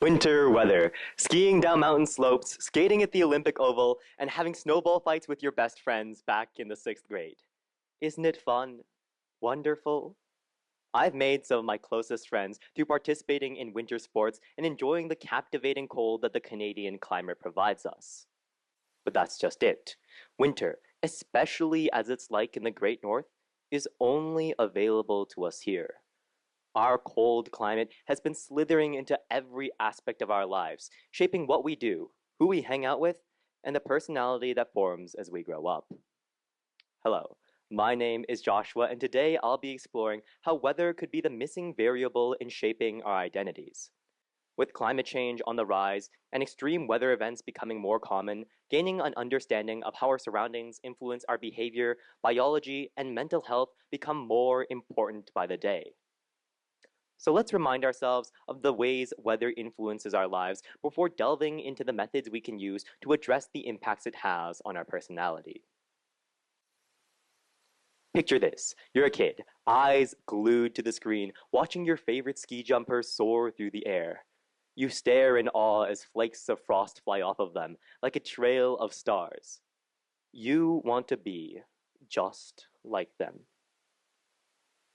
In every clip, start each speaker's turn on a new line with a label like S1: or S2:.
S1: Winter weather, skiing down mountain slopes, skating at the Olympic Oval, and having snowball fights with your best friends back in the sixth grade. Isn't it fun? Wonderful? I've made some of my closest friends through participating in winter sports and enjoying the captivating cold that the Canadian climate provides us. But that's just it. Winter, especially as it's like in the Great North, is only available to us here. Our cold climate has been slithering into every aspect of our lives, shaping what we do, who we hang out with, and the personality that forms as we grow up. Hello, my name is Joshua, and today I'll be exploring how weather could be the missing variable in shaping our identities. With climate change on the rise and extreme weather events becoming more common, gaining an understanding of how our surroundings influence our behavior, biology, and mental health become more important by the day. So let's remind ourselves of the ways weather influences our lives before delving into the methods we can use to address the impacts it has on our personality. Picture this. You're a kid, eyes glued to the screen, watching your favorite ski jumper soar through the air. You stare in awe as flakes of frost fly off of them, like a trail of stars. You want to be just like them.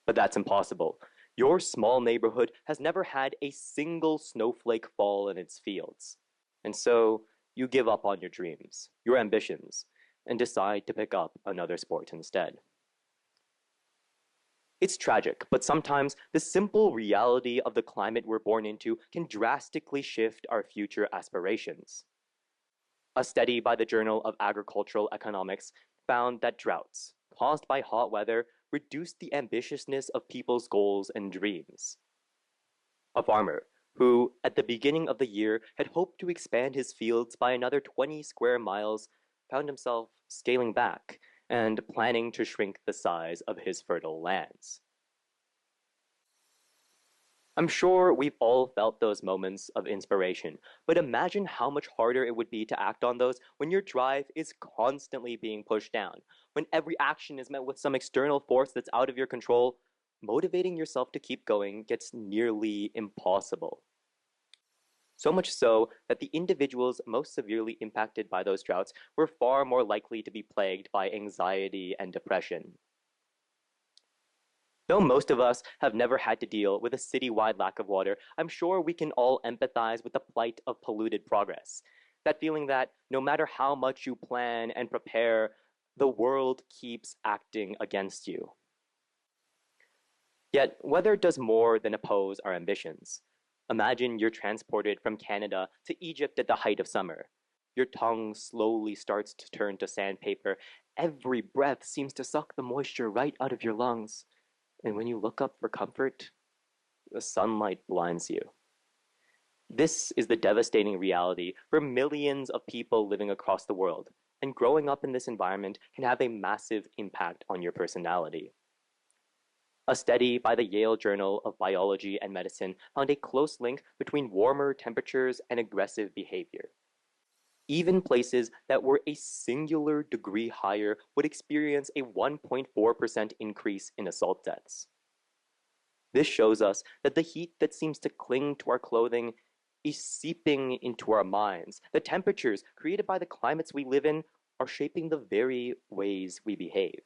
S1: But that's impossible. Your small neighborhood has never had a single snowflake fall in its fields. And so you give up on your dreams, your ambitions, and decide to pick up another sport instead. It's tragic, but sometimes the simple reality of the climate we're born into can drastically shift our future aspirations. A study by the Journal of Agricultural Economics found that droughts, caused by hot weather, reduced the ambitiousness of people's goals and dreams. A farmer who, at the beginning of the year, had hoped to expand his fields by another 20 square miles, found himself scaling back and planning to shrink the size of his fertile lands. I'm sure we've all felt those moments of inspiration, but imagine how much harder it would be to act on those when your drive is constantly being pushed down, when every action is met with some external force that's out of your control. Motivating yourself to keep going gets nearly impossible. So much so that the individuals most severely impacted by those droughts were far more likely to be plagued by anxiety and depression. Though most of us have never had to deal with a citywide lack of water, I'm sure we can all empathize with the plight of polluted progress. That feeling that no matter how much you plan and prepare, the world keeps acting against you. Yet, weather does more than oppose our ambitions. Imagine you're transported from Canada to Egypt at the height of summer. Your tongue slowly starts to turn to sandpaper. Every breath seems to suck the moisture right out of your lungs. And when you look up for comfort, the sunlight blinds you. This is the devastating reality for millions of people living across the world, and growing up in this environment can have a massive impact on your personality. A study by the Yale Journal of Biology and Medicine found a close link between warmer temperatures and aggressive behavior. Even places that were a singular degree higher would experience a 1.4% increase in assault deaths. This shows us that the heat that seems to cling to our clothing is seeping into our minds. The temperatures created by the climates we live in are shaping the very ways we behave.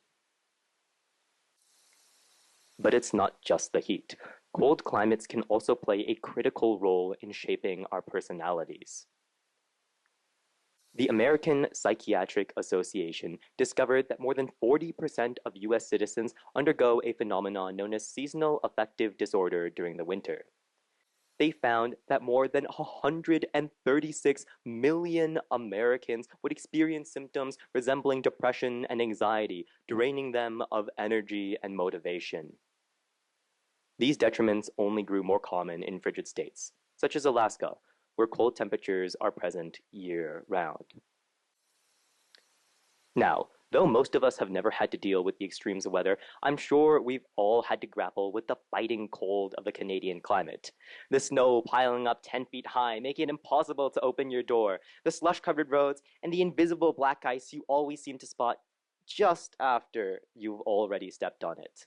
S1: But it's not just the heat. Cold climates can also play a critical role in shaping our personalities. The American Psychiatric Association discovered that more than 40% of US citizens undergo a phenomenon known as seasonal affective disorder during the winter. They found that more than 136 million Americans would experience symptoms resembling depression and anxiety, draining them of energy and motivation. These detriments only grew more common in frigid states, such as Alaska, where cold temperatures are present year-round. Now, though most of us have never had to deal with the extremes of weather, I'm sure we've all had to grapple with the biting cold of the Canadian climate. The snow piling up 10 feet high, making it impossible to open your door, the slush-covered roads, and the invisible black ice you always seem to spot just after you've already stepped on it.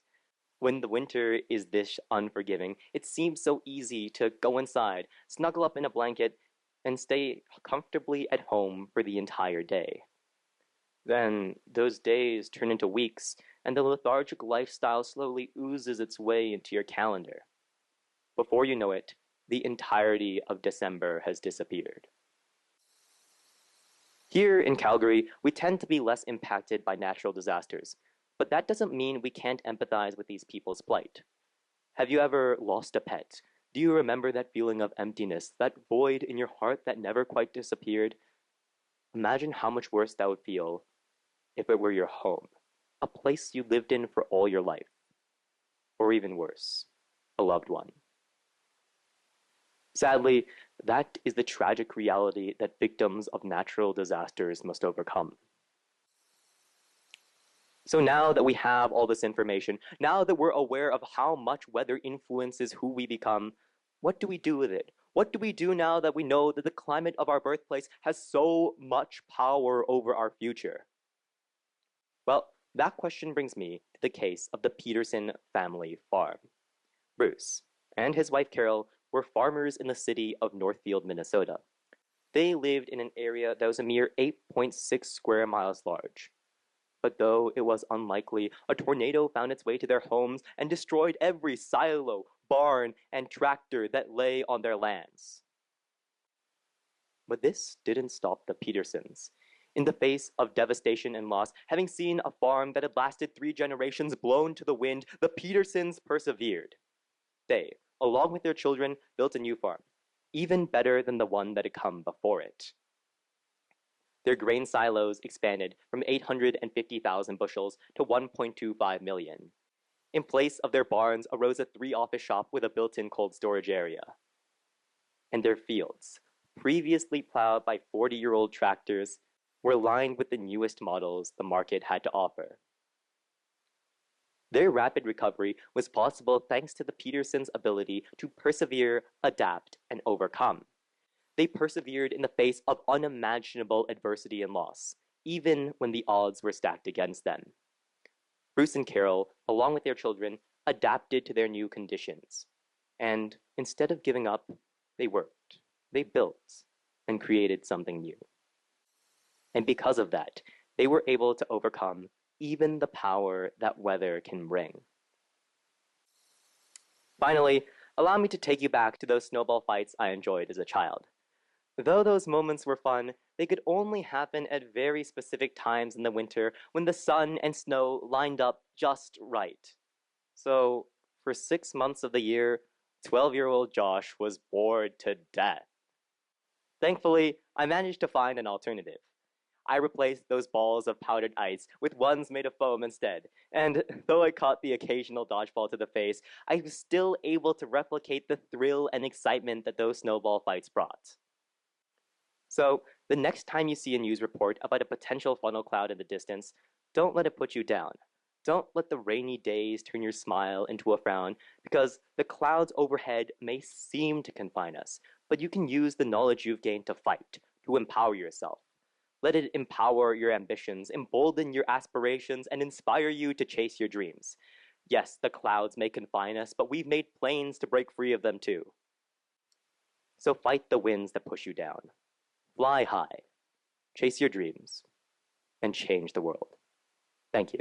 S1: When the winter is this unforgiving, it seems so easy to go inside, snuggle up in a blanket, and stay comfortably at home for the entire day. Then those days turn into weeks, and the lethargic lifestyle slowly oozes its way into your calendar. Before you know it, the entirety of December has disappeared. Here in Calgary, we tend to be less impacted by natural disasters, but that doesn't mean we can't empathize with these people's plight. Have you ever lost a pet? Do you remember that feeling of emptiness, that void in your heart that never quite disappeared? Imagine how much worse that would feel if it were your home, a place you lived in for all your life, or even worse, a loved one. Sadly, that is the tragic reality that victims of natural disasters must overcome. So now that we have all this information, now that we're aware of how much weather influences who we become, what do we do with it? What do we do now that we know that the climate of our birthplace has so much power over our future? Well, that question brings me to the case of the Peterson family farm. Bruce and his wife Carol were farmers in the city of Northfield, Minnesota. They lived in an area that was a mere 8.6 square miles large. But though it was unlikely, a tornado found its way to their homes and destroyed every silo, barn, and tractor that lay on their lands. But this didn't stop the Petersons. In the face of devastation and loss, having seen a farm that had lasted 3 generations blown to the wind, the Petersons persevered. They, along with their children, built a new farm, even better than the one that had come before it. Their grain silos expanded from 850,000 bushels to 1.25 million. In place of their barns arose a 3-office shop with a built-in cold storage area. And their fields, previously plowed by 40-year-old tractors, were lined with the newest models the market had to offer. Their rapid recovery was possible thanks to the Petersons' ability to persevere, adapt, and overcome. They persevered in the face of unimaginable adversity and loss, even when the odds were stacked against them. Bruce and Carol, along with their children, adapted to their new conditions. And instead of giving up, they worked, they built, and created something new. And because of that, they were able to overcome even the power that weather can bring. Finally, allow me to take you back to those snowball fights I enjoyed as a child. Though those moments were fun, they could only happen at very specific times in the winter when the sun and snow lined up just right. So, for 6 months of the year, 12-year-old Josh was bored to death. Thankfully, I managed to find an alternative. I replaced those balls of powdered ice with ones made of foam instead, and though I caught the occasional dodgeball to the face, I was still able to replicate the thrill and excitement that those snowball fights brought. So, the next time you see a news report about a potential funnel cloud in the distance, don't let it put you down. Don't let the rainy days turn your smile into a frown, because the clouds overhead may seem to confine us, but you can use the knowledge you've gained to fight, to empower yourself. Let it empower your ambitions, embolden your aspirations, and inspire you to chase your dreams. Yes, the clouds may confine us, but we've made planes to break free of them too. So fight the winds that push you down. Fly high, chase your dreams, and change the world. Thank you.